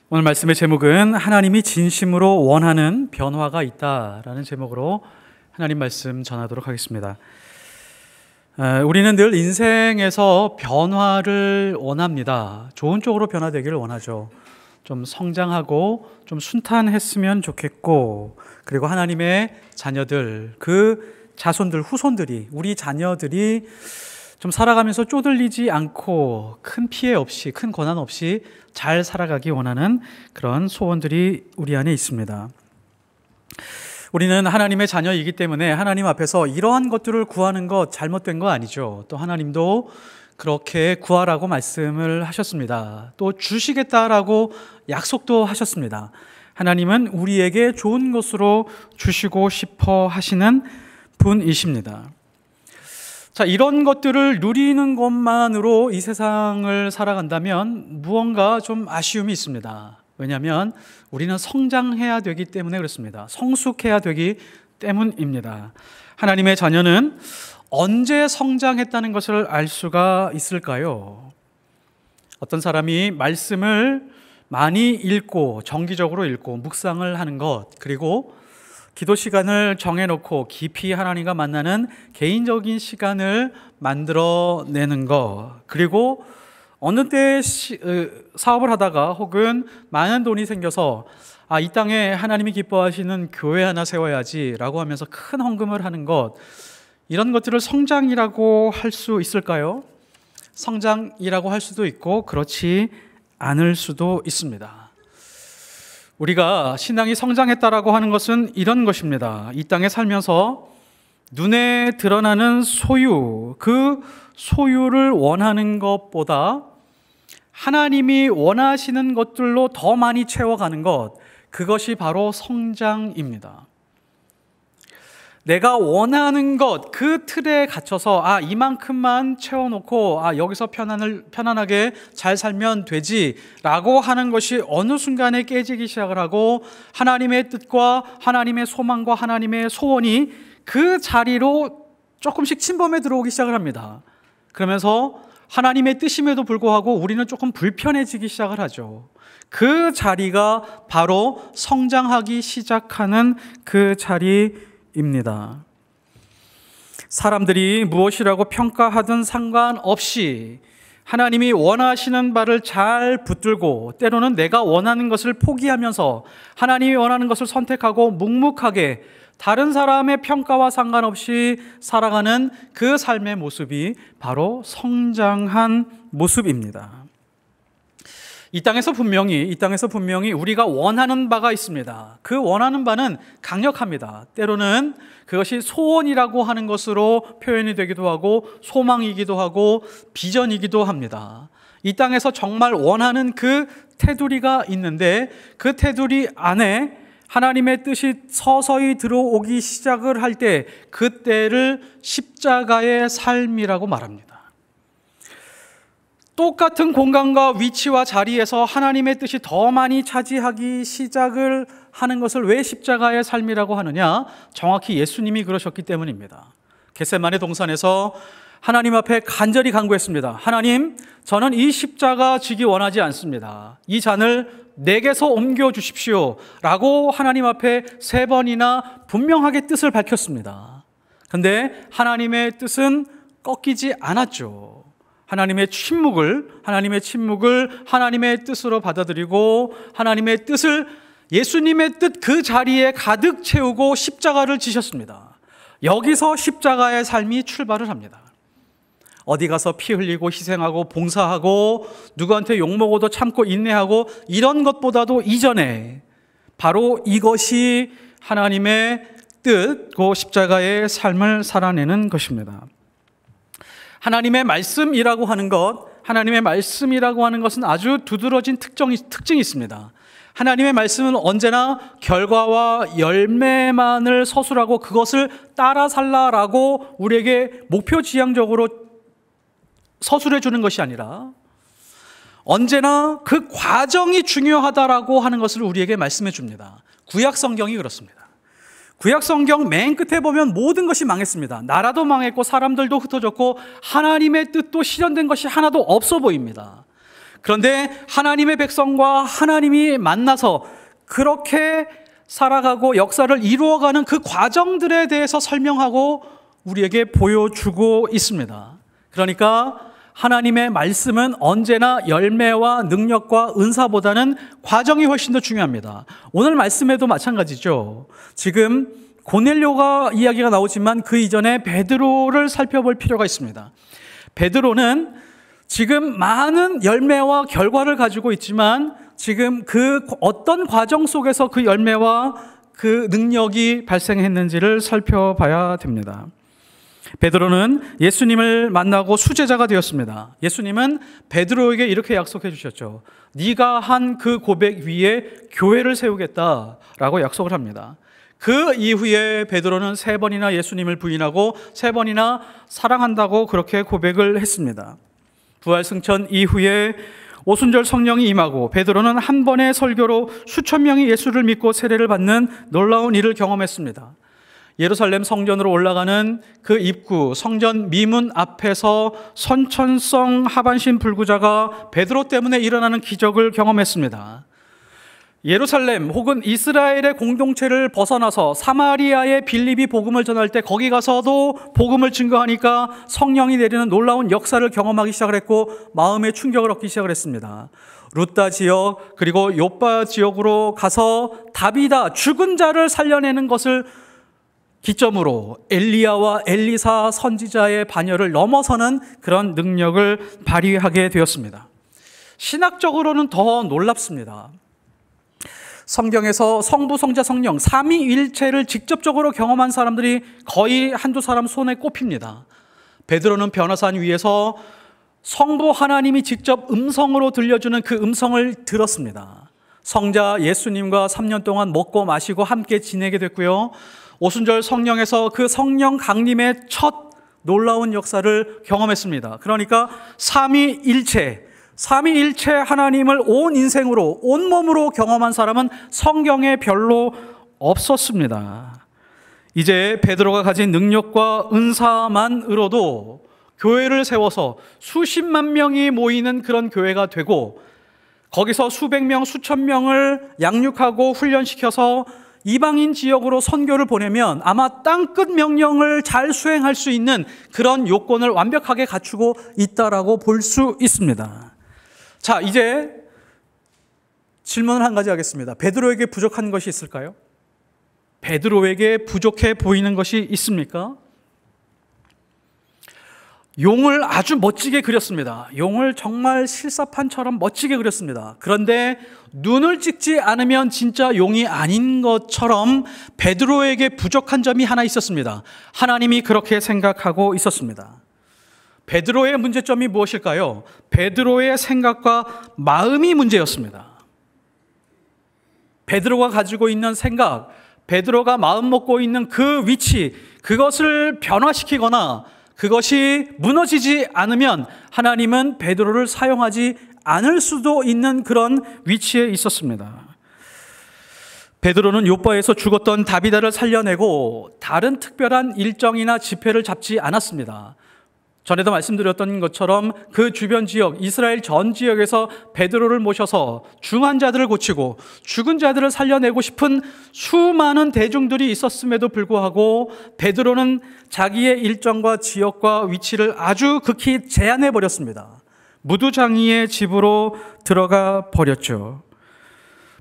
오늘 말씀의 제목은 하나님이 진심으로 원하는 변화가 있다라는 제목으로 하나님 말씀 전하도록 하겠습니다. 우리는 늘 인생에서 변화를 원합니다. 좋은 쪽으로 변화되기를 원하죠. 좀 성장하고 좀 순탄했으면 좋겠고, 그리고 하나님의 자녀들, 그 자손들, 후손들이, 우리 자녀들이 좀 살아가면서 쪼들리지 않고 큰 피해 없이, 큰 고난 없이 잘 살아가기 원하는 그런 소원들이 우리 안에 있습니다. 우리는 하나님의 자녀이기 때문에 하나님 앞에서 이러한 것들을 구하는 것 잘못된 거 아니죠. 또 하나님도 그렇게 구하라고 말씀을 하셨습니다. 또 주시겠다라고 약속도 하셨습니다. 하나님은 우리에게 좋은 것으로 주시고 싶어 하시는 분이십니다. 자, 이런 것들을 누리는 것만으로 이 세상을 살아간다면 무언가 좀 아쉬움이 있습니다. 왜냐하면 우리는 성장해야 되기 때문에 그렇습니다. 성숙해야 되기 때문입니다. 하나님의 자녀는 언제 성장했다는 것을 알 수가 있을까요? 어떤 사람이 말씀을 많이 읽고 정기적으로 읽고 묵상을 하는 것, 그리고 기도 시간을 정해놓고 깊이 하나님과 만나는 개인적인 시간을 만들어내는 것, 그리고 어느 때 사업을 하다가 혹은 많은 돈이 생겨서 이 땅에 하나님이 기뻐하시는 교회 하나 세워야지 라고 하면서 큰 헌금을 하는 것, 이런 것들을 성장이라고 할 수 있을까요? 성장이라고 할 수도 있고 그렇지 않을 수도 있습니다. 우리가 신앙이 성장했다라고 하는 것은 이런 것입니다. 이 땅에 살면서 눈에 드러나는 소유, 그 소유를 원하는 것보다 하나님이 원하시는 것들로 더 많이 채워가는 것, 그것이 바로 성장입니다. 내가 원하는 것, 그 틀에 갇혀서 이만큼만 채워놓고 여기서 편안하게 잘 살면 되지 라고 하는 것이 어느 순간에 깨지기 시작을 하고 하나님의 뜻과 하나님의 소망과 하나님의 소원이 그 자리로 조금씩 침범해 들어오기 시작을 합니다. 그러면서 하나님의 뜻임에도 불구하고 우리는 조금 불편해지기 시작을 하죠. 그 자리가 바로 성장하기 시작하는 그 자리입니다. 사람들이 무엇이라고 평가하든 상관없이 하나님이 원하시는 바를 잘 붙들고 때로는 내가 원하는 것을 포기하면서 하나님이 원하는 것을 선택하고 묵묵하게 다른 사람의 평가와 상관없이 살아가는 그 삶의 모습이 바로 성장한 모습입니다. 이 땅에서 분명히 우리가 원하는 바가 있습니다. 그 원하는 바는 강력합니다. 때로는 그것이 소원이라고 하는 것으로 표현이 되기도 하고 소망이기도 하고 비전이기도 합니다. 이 땅에서 정말 원하는 그 테두리가 있는데 그 테두리 안에 하나님의 뜻이 서서히 들어오기 시작을 할 때 그때를 십자가의 삶이라고 말합니다. 똑같은 공간과 위치와 자리에서 하나님의 뜻이 더 많이 차지하기 시작을 하는 것을 왜 십자가의 삶이라고 하느냐? 정확히 예수님이 그러셨기 때문입니다. 겟세마네 동산에서 하나님 앞에 간절히 간구했습니다. 하나님, 저는 이 십자가 지기 원하지 않습니다. 이 잔을 내게서 옮겨주십시오 라고 하나님 앞에 3번이나 분명하게 뜻을 밝혔습니다. 그런데 하나님의 뜻은 꺾이지 않았죠. 하나님의 침묵을 하나님의 뜻으로 받아들이고 하나님의 뜻을 예수님의 뜻 그 자리에 가득 채우고 십자가를 지셨습니다. 여기서 십자가의 삶이 출발을 합니다. 어디 가서 피 흘리고 희생하고 봉사하고 누구한테 욕먹어도 참고 인내하고 이런 것보다도 이전에 바로 이것이 하나님의 뜻, 그 십자가의 삶을 살아내는 것입니다. 하나님의 말씀이라고 하는 것은 아주 두드러진 특징이 있습니다. 하나님의 말씀은 언제나 결과와 열매만을 서술하고 그것을 따라 살라라고 우리에게 목표지향적으로 서술해 주는 것이 아니라 언제나 그 과정이 중요하다라고 하는 것을 우리에게 말씀해 줍니다. 구약 성경이 그렇습니다. 구약 성경 맨 끝에 보면 모든 것이 망했습니다. 나라도 망했고 사람들도 흩어졌고 하나님의 뜻도 실현된 것이 하나도 없어 보입니다. 그런데 하나님의 백성과 하나님이 만나서 그렇게 살아가고 역사를 이루어가는 그 과정들에 대해서 설명하고 우리에게 보여주고 있습니다. 그러니까 하나님의 말씀은 언제나 열매와 능력과 은사보다는 과정이 훨씬 더 중요합니다. 오늘 말씀에도 마찬가지죠. 지금 고넬료가 이야기가 나오지만 그 이전에 베드로를 살펴볼 필요가 있습니다. 베드로는 지금 많은 열매와 결과를 가지고 있지만 지금 그 어떤 과정 속에서 그 열매와 그 능력이 발생했는지를 살펴봐야 됩니다. 베드로는 예수님을 만나고 수제자가 되었습니다. 예수님은 베드로에게 이렇게 약속해 주셨죠. 네가 한 그 고백 위에 교회를 세우겠다라고 약속을 합니다. 그 이후에 베드로는 3번이나 예수님을 부인하고 3번이나 사랑한다고 그렇게 고백을 했습니다. 부활 승천 이후에 오순절 성령이 임하고 베드로는 한 번의 설교로 수천 명이 예수를 믿고 세례를 받는 놀라운 일을 경험했습니다. 예루살렘 성전으로 올라가는 그 입구 성전 미문 앞에서 선천성 하반신 불구자가 베드로 때문에 일어나는 기적을 경험했습니다. 예루살렘 혹은 이스라엘의 공동체를 벗어나서 사마리아의 빌립이 복음을 전할 때 거기 가서도 복음을 증거하니까 성령이 내리는 놀라운 역사를 경험하기 시작을 했고 마음의 충격을 얻기 시작을 했습니다. 루다 지역 그리고 요빠 지역으로 가서 다비다 죽은 자를 살려내는 것을 기점으로 엘리야와 엘리사 선지자의 반열을 넘어서는 그런 능력을 발휘하게 되었습니다. 신학적으로는 더 놀랍습니다. 성경에서 성부, 성자, 성령 삼위일체를 직접적으로 경험한 사람들이 거의 한두 사람 손에 꼽힙니다. 베드로는 변화산 위에서 성부 하나님이 직접 음성으로 들려주는 그 음성을 들었습니다. 성자 예수님과 3년 동안 먹고 마시고 함께 지내게 됐고요. 오순절 성령에서 그 성령 강림의 첫 놀라운 역사를 경험했습니다. 그러니까 삼위일체 하나님을 온 인생으로 온몸으로 경험한 사람은 성경에 별로 없었습니다. 이제 베드로가 가진 능력과 은사만으로도 교회를 세워서 수십만 명이 모이는 그런 교회가 되고 거기서 수백 명, 수천 명을 양육하고 훈련시켜서 이방인 지역으로 선교를 보내면 아마 땅끝 명령을 잘 수행할 수 있는 그런 요건을 완벽하게 갖추고 있다라고 볼 수 있습니다. 자, 이제 질문을 한 가지 하겠습니다. 베드로에게 부족한 것이 있을까요? 베드로에게 부족해 보이는 것이 있습니까? 용을 아주 멋지게 그렸습니다. 용을 정말 실사판처럼 멋지게 그렸습니다. 그런데 눈을 찍지 않으면 진짜 용이 아닌 것처럼 베드로에게 부족한 점이 하나 있었습니다. 하나님이 그렇게 생각하고 있었습니다. 베드로의 문제점이 무엇일까요? 베드로의 생각과 마음이 문제였습니다. 베드로가 가지고 있는 생각, 베드로가 마음 먹고 있는 그 위치, 그것을 변화시키거나 그것이 무너지지 않으면 하나님은 베드로를 사용하지 않을 수도 있는 그런 위치에 있었습니다. 베드로는 요바에서 죽었던 다비다를 살려내고 다른 특별한 일정이나 집회를 잡지 않았습니다. 전에도 말씀드렸던 것처럼 그 주변 지역, 이스라엘 전 지역에서 베드로를 모셔서 중한 자들을 고치고 죽은 자들을 살려내고 싶은 수많은 대중들이 있었음에도 불구하고 베드로는 자기의 일정과 지역과 위치를 아주 극히 제한해 버렸습니다. 무두장이의 집으로 들어가 버렸죠.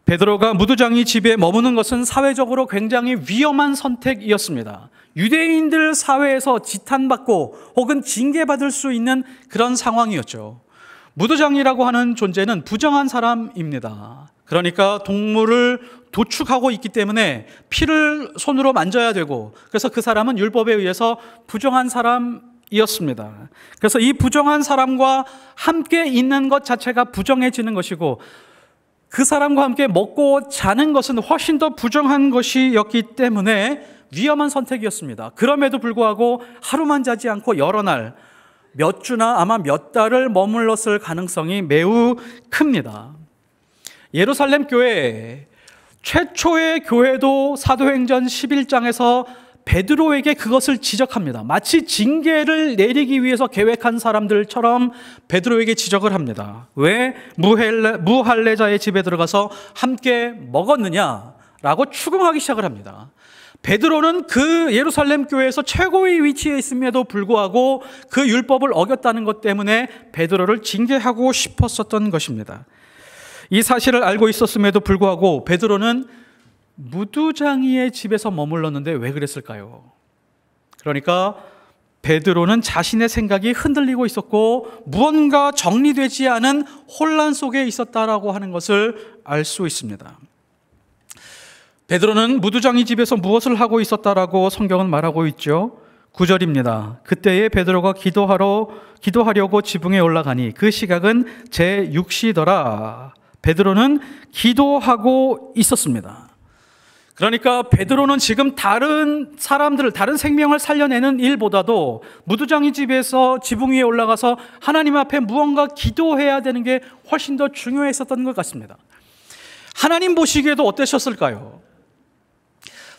베드로가 무두장이 집에 머무는 것은 사회적으로 굉장히 위험한 선택이었습니다. 유대인들 사회에서 지탄받고 혹은 징계받을 수 있는 그런 상황이었죠. 무두장이라고 하는 존재는 부정한 사람입니다. 그러니까 동물을 도축하고 있기 때문에 피를 손으로 만져야 되고 그래서 그 사람은 율법에 의해서 부정한 사람이었습니다. 그래서 이 부정한 사람과 함께 있는 것 자체가 부정해지는 것이고 그 사람과 함께 먹고 자는 것은 훨씬 더 부정한 것이었기 때문에 위험한 선택이었습니다. 그럼에도 불구하고 하루만 자지 않고 여러 날, 몇 주나 아마 몇 달을 머물렀을 가능성이 매우 큽니다. 예루살렘 교회, 최초의 교회도 사도행전 11장에서 베드로에게 그것을 지적합니다. 마치 징계를 내리기 위해서 계획한 사람들처럼 베드로에게 지적을 합니다. 왜 무할례자의 집에 들어가서 함께 먹었느냐라고 추궁하기 시작을 합니다. 베드로는 그 예루살렘 교회에서 최고의 위치에 있음에도 불구하고 그 율법을 어겼다는 것 때문에 베드로를 징계하고 싶었었던 것입니다. 이 사실을 알고 있었음에도 불구하고 베드로는 무두장이의 집에서 머물렀는데 왜 그랬을까요? 그러니까 베드로는 자신의 생각이 흔들리고 있었고 무언가 정리되지 않은 혼란 속에 있었다라고 하는 것을 알 수 있습니다. 베드로는 무두장이 집에서 무엇을 하고 있었다라고 성경은 말하고 있죠. 9절입니다. 그때에 베드로가 기도하려고 지붕에 올라가니 그 시각은 제6시더라. 베드로는 기도하고 있었습니다. 그러니까 베드로는 지금 다른 사람들을, 다른 생명을 살려내는 일보다도 무두장이 집에서 지붕 위에 올라가서 하나님 앞에 무언가 기도해야 되는 게 훨씬 더 중요했었던 것 같습니다. 하나님 보시기에도 어떠셨을까요?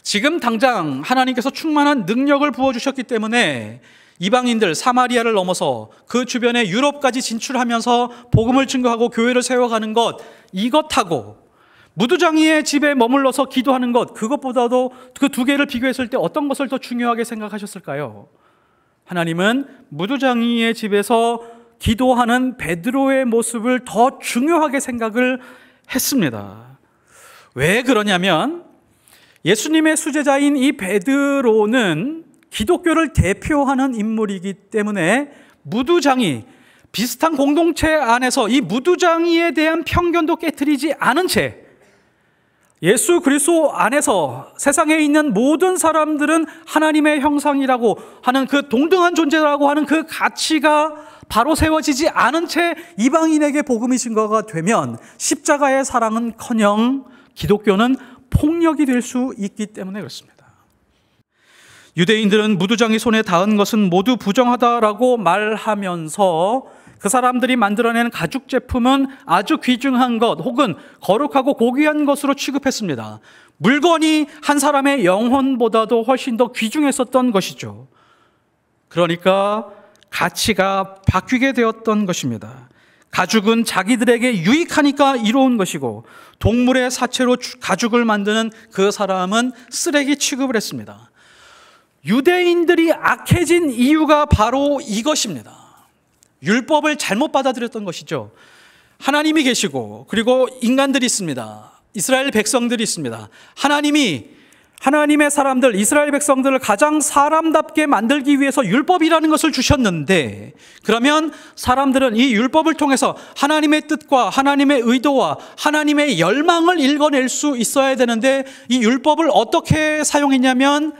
지금 당장 하나님께서 충만한 능력을 부어주셨기 때문에 이방인들 사마리아를 넘어서 그 주변에 유럽까지 진출하면서 복음을 증거하고 교회를 세워가는 것, 이것하고 무두장이의 집에 머물러서 기도하는 것, 그것보다도 그 두 개를 비교했을 때 어떤 것을 더 중요하게 생각하셨을까요? 하나님은 무두장이의 집에서 기도하는 베드로의 모습을 더 중요하게 생각을 했습니다. 왜 그러냐면 예수님의 수제자인 이 베드로는 기독교를 대표하는 인물이기 때문에 무두장이, 비슷한 공동체 안에서 이 무두장이에 대한 편견도 깨트리지 않은 채 예수 그리스도 안에서 세상에 있는 모든 사람들은 하나님의 형상이라고 하는 그 동등한 존재라고 하는 그 가치가 바로 세워지지 않은 채 이방인에게 복음이 증거가 되면 십자가의 사랑은커녕 기독교는 폭력이 될 수 있기 때문에 그렇습니다. 유대인들은 무두장이 손에 닿은 것은 모두 부정하다라고 말하면서 그 사람들이 만들어낸 가죽 제품은 아주 귀중한 것 혹은 거룩하고 고귀한 것으로 취급했습니다. 물건이 한 사람의 영혼보다도 훨씬 더 귀중했었던 것이죠. 그러니까 가치가 바뀌게 되었던 것입니다. 가죽은 자기들에게 유익하니까 이로운 것이고 동물의 사체로 가죽을 만드는 그 사람은 쓰레기 취급을 했습니다. 유대인들이 악해진 이유가 바로 이것입니다. 율법을 잘못 받아들였던 것이죠. 하나님이 계시고 그리고 인간들이 있습니다. 이스라엘 백성들이 있습니다. 하나님의 사람들, 이스라엘 백성들을 가장 사람답게 만들기 위해서 율법이라는 것을 주셨는데, 그러면 사람들은 이 율법을 통해서 하나님의 뜻과 하나님의 의도와 하나님의 열망을 읽어낼 수 있어야 되는데, 이 율법을 어떻게 사용했냐면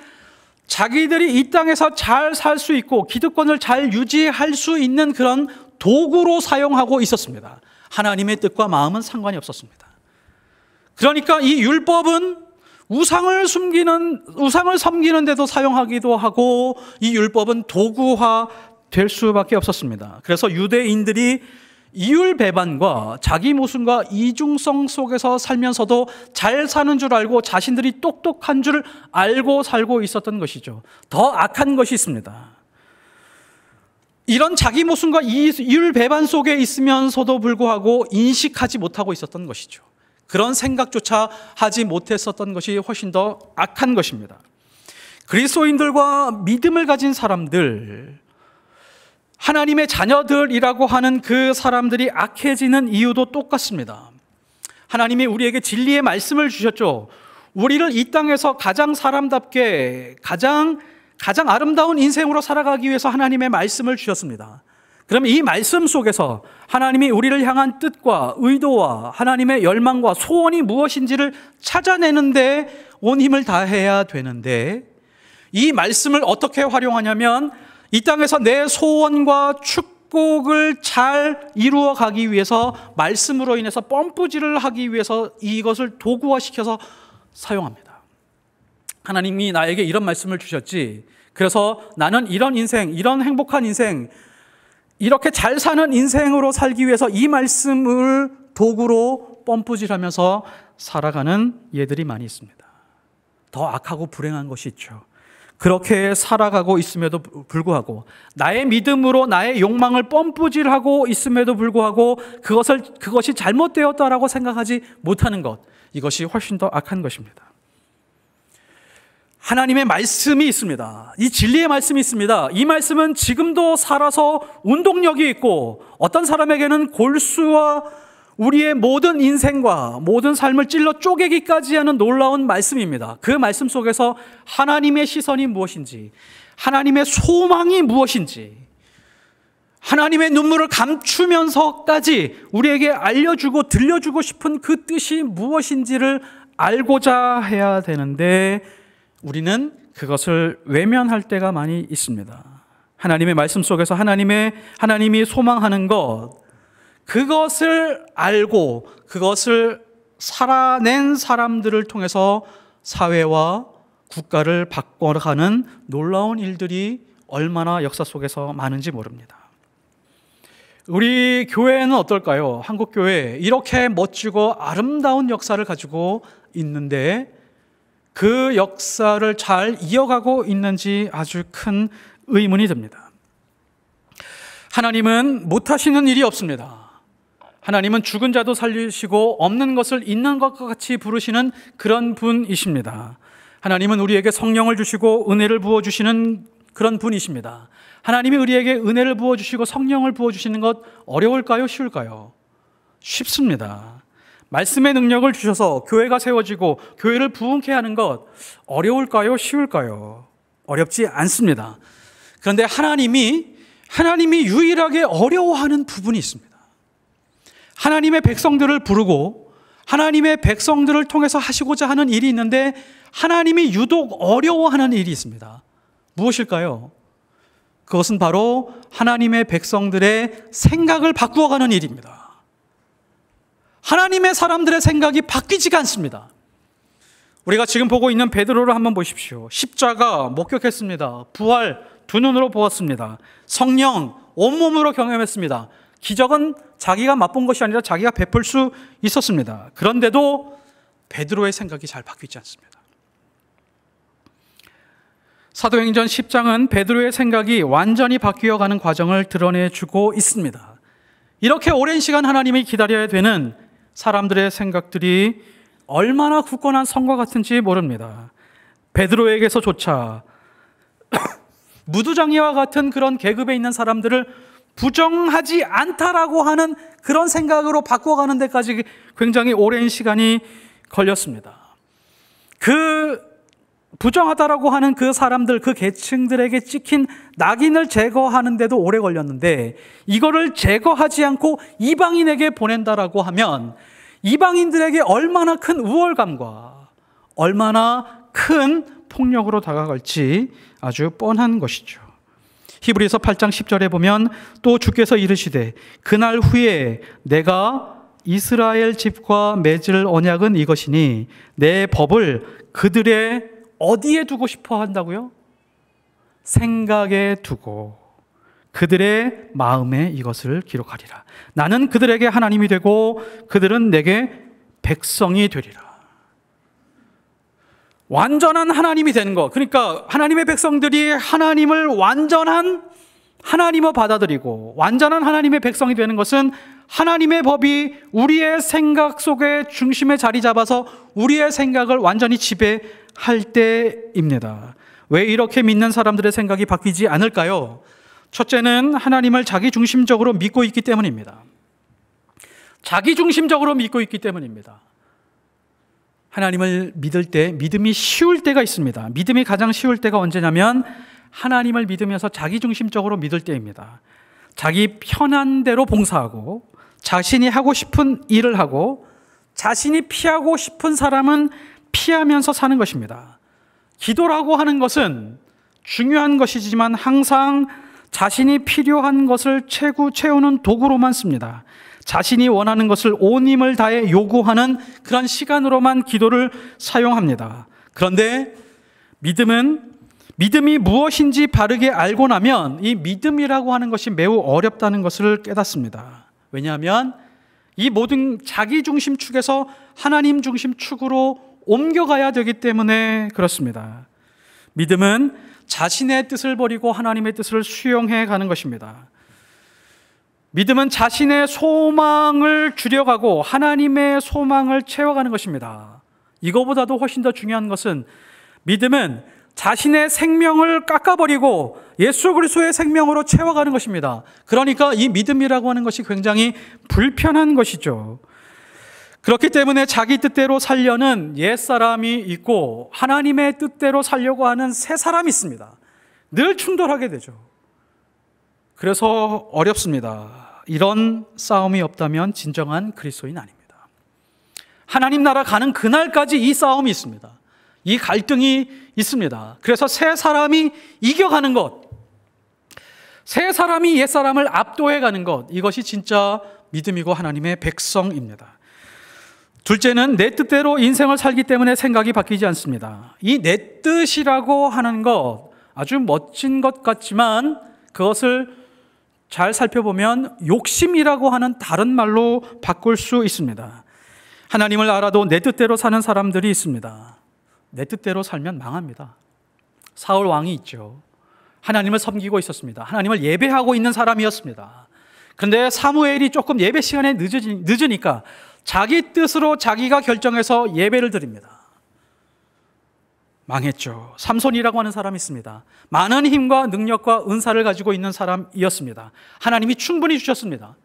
자기들이 이 땅에서 잘 살 수 있고 기득권을 잘 유지할 수 있는 그런 도구로 사용하고 있었습니다. 하나님의 뜻과 마음은 상관이 없었습니다. 그러니까 이 율법은 우상을 섬기는 데도 사용하기도 하고 이 율법은 도구화 될 수밖에 없었습니다. 그래서 유대인들이 이율배반과 자기 모순과 이중성 속에서 살면서도 잘 사는 줄 알고 자신들이 똑똑한 줄 알고 살고 있었던 것이죠. 더 악한 것이 있습니다. 이런 자기 모순과 이율배반 속에 있으면서도 불구하고 인식하지 못하고 있었던 것이죠. 그런 생각조차 하지 못했었던 것이 훨씬 더 악한 것입니다. 그리스도인들과 믿음을 가진 사람들, 하나님의 자녀들이라고 하는 그 사람들이 악해지는 이유도 똑같습니다. 하나님이 우리에게 진리의 말씀을 주셨죠. 우리를 이 땅에서 가장 사람답게 가장 아름다운 인생으로 살아가기 위해서 하나님의 말씀을 주셨습니다. 그럼 이 말씀 속에서 하나님이 우리를 향한 뜻과 의도와 하나님의 열망과 소원이 무엇인지를 찾아내는데 온 힘을 다해야 되는데, 이 말씀을 어떻게 활용하냐면 이 땅에서 내 소원과 축복을 잘 이루어 가기 위해서 말씀으로 인해서 펌프질을 하기 위해서 이것을 도구화시켜서 사용합니다. 하나님이 나에게 이런 말씀을 주셨지, 그래서 나는 이런 인생, 이런 행복한 인생, 이렇게 잘 사는 인생으로 살기 위해서 이 말씀을 도구로 펌프질하면서 살아가는 예들이 많이 있습니다. 더 악하고 불행한 것이 있죠. 그렇게 살아가고 있음에도 불구하고, 나의 믿음으로 나의 욕망을 펌프질하고 있음에도 불구하고 그것이 잘못되었다라고 생각하지 못하는 것, 이것이 훨씬 더 악한 것입니다. 하나님의 말씀이 있습니다. 이 진리의 말씀이 있습니다. 이 말씀은 지금도 살아서 운동력이 있고, 어떤 사람에게는 골수와 우리의 모든 인생과 모든 삶을 찔러 쪼개기까지 하는 놀라운 말씀입니다. 그 말씀 속에서 하나님의 시선이 무엇인지, 하나님의 소망이 무엇인지, 하나님의 눈물을 감추면서까지 우리에게 알려주고 들려주고 싶은 그 뜻이 무엇인지를 알고자 해야 되는데, 우리는 그것을 외면할 때가 많이 있습니다. 하나님의 말씀 속에서 하나님이 소망하는 것, 그것을 알고 그것을 살아낸 사람들을 통해서 사회와 국가를 바꿔가는 놀라운 일들이 얼마나 역사 속에서 많은지 모릅니다. 우리 교회는 어떨까요? 한국 교회, 이렇게 멋지고 아름다운 역사를 가지고 있는데 그 역사를 잘 이어가고 있는지 아주 큰 의문이 듭니다. 하나님은 못하시는 일이 없습니다. 하나님은 죽은 자도 살리시고 없는 것을 있는 것과 같이 부르시는 그런 분이십니다. 하나님은 우리에게 성령을 주시고 은혜를 부어주시는 그런 분이십니다. 하나님이 우리에게 은혜를 부어주시고 성령을 부어주시는 것 어려울까요? 쉬울까요? 쉽습니다. 말씀의 능력을 주셔서 교회가 세워지고 교회를 부흥케 하는 것 어려울까요? 쉬울까요? 어렵지 않습니다. 그런데 하나님이 유일하게 어려워하는 부분이 있습니다. 하나님의 백성들을 부르고 하나님의 백성들을 통해서 하시고자 하는 일이 있는데 하나님이 유독 어려워하는 일이 있습니다. 무엇일까요? 그것은 바로 하나님의 백성들의 생각을 바꾸어가는 일입니다. 하나님의 사람들의 생각이 바뀌지가 않습니다. 우리가 지금 보고 있는 베드로를 한번 보십시오. 십자가 목격했습니다. 부활 두 눈으로 보았습니다. 성령 온몸으로 경험했습니다. 기적은 자기가 맛본 것이 아니라 자기가 베풀 수 있었습니다. 그런데도 베드로의 생각이 잘 바뀌지 않습니다. 사도행전 10장은 베드로의 생각이 완전히 바뀌어가는 과정을 드러내주고 있습니다. 이렇게 오랜 시간 하나님이 기다려야 되는 사람들의 생각들이 얼마나 굳건한 성과 같은지 모릅니다. 베드로에게서조차 무두장이와 같은 그런 계급에 있는 사람들을 부정하지 않다라고 하는 그런 생각으로 바꿔가는 데까지 굉장히 오랜 시간이 걸렸습니다. 그 부정하다라고 하는 그 사람들, 그 계층들에게 찍힌 낙인을 제거하는 데도 오래 걸렸는데, 이거를 제거하지 않고 이방인에게 보낸다라고 하면 이방인들에게 얼마나 큰 우월감과 얼마나 큰 폭력으로 다가갈지 아주 뻔한 것이죠. 히브리서 8장 10절에 보면 또 주께서 이르시되 그날 후에 내가 이스라엘 집과 맺을 언약은 이것이니 내 법을 그들의 어디에 두고 싶어 한다고요? 생각에 두고 그들의 마음에 이것을 기록하리라. 나는 그들에게 하나님이 되고 그들은 내게 백성이 되리라. 완전한 하나님이 되는 것, 그러니까 하나님의 백성들이 하나님을 완전한 하나님으로 받아들이고 완전한 하나님의 백성이 되는 것은 하나님의 법이 우리의 생각 속에 중심에 자리 잡아서 우리의 생각을 완전히 지배할 때입니다. 왜 이렇게 믿는 사람들의 생각이 바뀌지 않을까요? 첫째는 하나님을 자기중심적으로 믿고 있기 때문입니다. 자기중심적으로 믿고 있기 때문입니다. 하나님을 믿을 때 믿음이 쉬울 때가 있습니다. 믿음이 가장 쉬울 때가 언제냐면 하나님을 믿으면서 자기중심적으로 믿을 때입니다. 자기 편한 대로 봉사하고 자신이 하고 싶은 일을 하고 자신이 피하고 싶은 사람은 피하면서 사는 것입니다. 기도라고 하는 것은 중요한 것이지만 항상 자신이 필요한 것을 채우는 도구로만 씁니다. 자신이 원하는 것을 온 힘을 다해 요구하는 그런 시간으로만 기도를 사용합니다. 그런데 믿음이 무엇인지 바르게 알고 나면 이 믿음이라고 하는 것이 매우 어렵다는 것을 깨닫습니다. 왜냐하면 이 모든 자기중심 축에서 하나님 중심 축으로 옮겨가야 되기 때문에 그렇습니다. 믿음은 자신의 뜻을 버리고 하나님의 뜻을 수용해 가는 것입니다. 믿음은 자신의 소망을 줄여가고 하나님의 소망을 채워가는 것입니다. 이거보다도 훨씬 더 중요한 것은 믿음은 자신의 생명을 깎아버리고 예수 그리스도의 생명으로 채워가는 것입니다. 그러니까 이 믿음이라고 하는 것이 굉장히 불편한 것이죠. 그렇기 때문에 자기 뜻대로 살려는 옛사람이 있고 하나님의 뜻대로 살려고 하는 새 사람이 있습니다. 늘 충돌하게 되죠. 그래서 어렵습니다. 이런 싸움이 없다면 진정한 그리스도인 아닙니다. 하나님 나라 가는 그날까지 이 싸움이 있습니다. 이 갈등이 있습니다. 그래서 새 사람이 이겨가는 것, 새 사람이 옛 사람을 압도해 가는 것, 이것이 진짜 믿음이고 하나님의 백성입니다. 둘째는 내 뜻대로 인생을 살기 때문에 생각이 바뀌지 않습니다. 이 내 뜻이라고 하는 것 아주 멋진 것 같지만 그것을 잘 살펴보면 욕심이라고 하는 다른 말로 바꿀 수 있습니다. 하나님을 알아도 내 뜻대로 사는 사람들이 있습니다. 내 뜻대로 살면 망합니다. 사울 왕이 있죠. 하나님을 섬기고 있었습니다. 하나님을 예배하고 있는 사람이었습니다. 그런데 사무엘이 조금 예배 시간에 늦으니까 자기 뜻으로 자기가 결정해서 예배를 드립니다. 망했죠. 삼손이라고 하는 사람이 있습니다. 많은 힘과 능력과 은사를 가지고 있는 사람이었습니다. 하나님이 충분히 주셨습니다.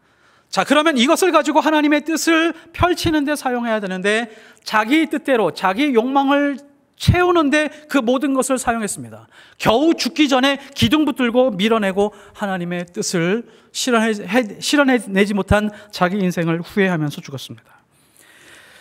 자, 그러면 이것을 가지고 하나님의 뜻을 펼치는 데 사용해야 되는데 자기 뜻대로 자기 욕망을 채우는데 그 모든 것을 사용했습니다. 겨우 죽기 전에 기둥 붙들고 밀어내고 하나님의 뜻을 실현해내지 못한 자기 인생을 후회하면서 죽었습니다.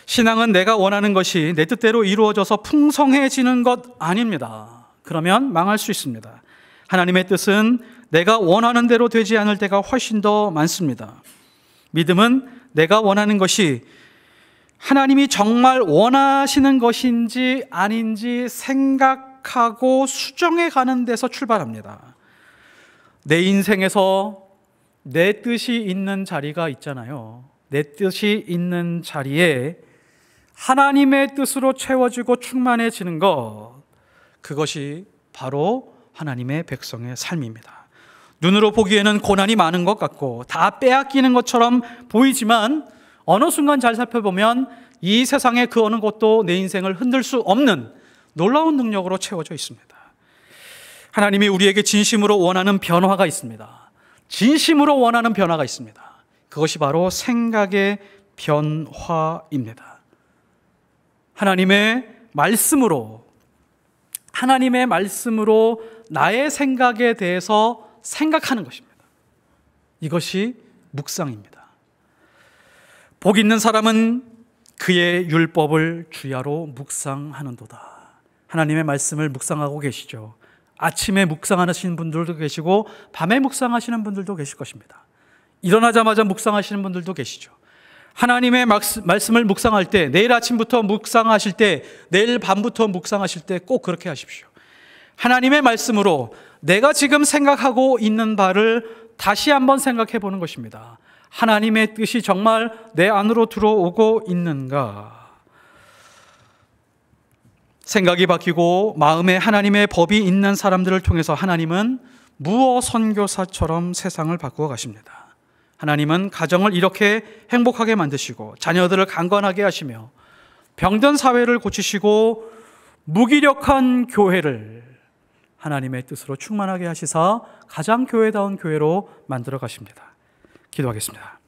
신앙은 내가 원하는 것이 내 뜻대로 이루어져서 풍성해지는 것 아닙니다. 그러면 망할 수 있습니다. 하나님의 뜻은 내가 원하는 대로 되지 않을 때가 훨씬 더 많습니다. 믿음은 내가 원하는 것이 하나님이 정말 원하시는 것인지 아닌지 생각하고 수정해 가는 데서 출발합니다. 내 인생에서 내 뜻이 있는 자리가 있잖아요. 내 뜻이 있는 자리에 하나님의 뜻으로 채워지고 충만해지는 것, 그것이 바로 하나님의 백성의 삶입니다. 눈으로 보기에는 고난이 많은 것 같고 다 빼앗기는 것처럼 보이지만 어느 순간 잘 살펴보면 이 세상의 그 어느 것도 내 인생을 흔들 수 없는 놀라운 능력으로 채워져 있습니다. 하나님이 우리에게 진심으로 원하는 변화가 있습니다. 진심으로 원하는 변화가 있습니다. 그것이 바로 생각의 변화입니다. 하나님의 말씀으로 나의 생각에 대해서 생각하는 것입니다. 이것이 묵상입니다. 복 있는 사람은 그의 율법을 주야로 묵상하는도다. 하나님의 말씀을 묵상하고 계시죠. 아침에 묵상하시는 분들도 계시고 밤에 묵상하시는 분들도 계실 것입니다. 일어나자마자 묵상하시는 분들도 계시죠. 하나님의 말씀을 묵상할 때, 내일 아침부터 묵상하실 때, 내일 밤부터 묵상하실 때 꼭 그렇게 하십시오. 하나님의 말씀으로 내가 지금 생각하고 있는 바를 다시 한번 생각해 보는 것입니다. 하나님의 뜻이 정말 내 안으로 들어오고 있는가? 생각이 바뀌고 마음에 하나님의 법이 있는 사람들을 통해서 하나님은 무어 선교사처럼 세상을 바꾸어 가십니다. 하나님은 가정을 이렇게 행복하게 만드시고 자녀들을 강건하게 하시며 병든 사회를 고치시고 무기력한 교회를 하나님의 뜻으로 충만하게 하시사 가장 교회다운 교회로 만들어 가십니다. 기도하겠습니다.